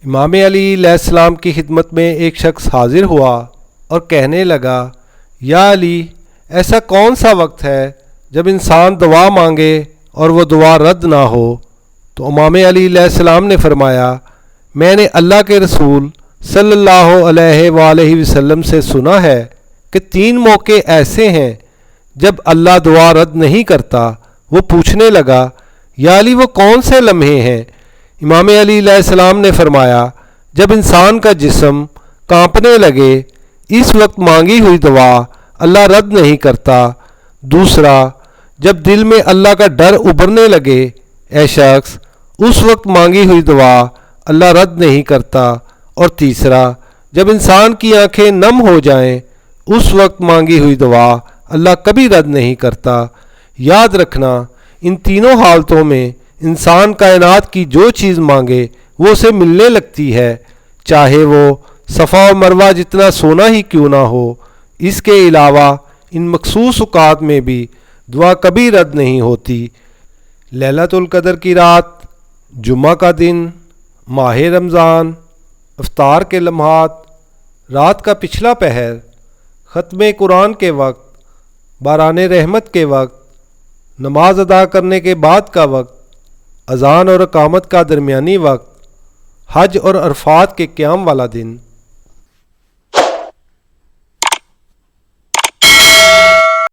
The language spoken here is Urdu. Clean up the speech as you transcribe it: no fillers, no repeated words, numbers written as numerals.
امام علی علیہ السلام کی خدمت میں ایک شخص حاضر ہوا اور کہنے لگا، یا علی، ایسا کون سا وقت ہے جب انسان دعا مانگے اور وہ دعا رد نہ ہو؟ تو امام علی علیہ السلام نے فرمایا، میں نے اللہ کے رسول صلی اللہ علیہ وآلہ وسلم سے سنا ہے کہ 3 موقع ایسے ہیں جب اللہ دعا رد نہیں کرتا۔ وہ پوچھنے لگا، یا علی، وہ کون سے لمحے ہیں؟ امام علی علیہ السلام نے فرمایا، جب انسان کا جسم کانپنے لگے، اس وقت مانگی ہوئی دعا اللہ رد نہیں کرتا۔ دوسرا، جب دل میں اللہ کا ڈر ابھرنے لگے، اے شخص، اس وقت مانگی ہوئی دعا اللہ رد نہیں کرتا۔ اور تیسرا، جب انسان کی آنکھیں نم ہو جائیں، اس وقت مانگی ہوئی دعا اللہ کبھی رد نہیں کرتا۔ یاد رکھنا، ان تینوں حالتوں میں انسان کائنات کی جو چیز مانگے وہ اسے ملنے لگتی ہے، چاہے وہ صفا و مروہ جتنا سونا ہی کیوں نہ ہو۔ اس کے علاوہ ان مخصوص اوقات میں بھی دعا کبھی رد نہیں ہوتی۔ لیلۃ القدر کی رات، جمعہ کا دن، ماہ رمضان، افطار کے لمحات، رات کا پچھلا پہر، ختم قرآن کے وقت، باران رحمت کے وقت، نماز ادا کرنے کے بعد کا وقت، اذان اور اقامت کا درمیانی وقت، حج اور عرفات کے قیام والا دن۔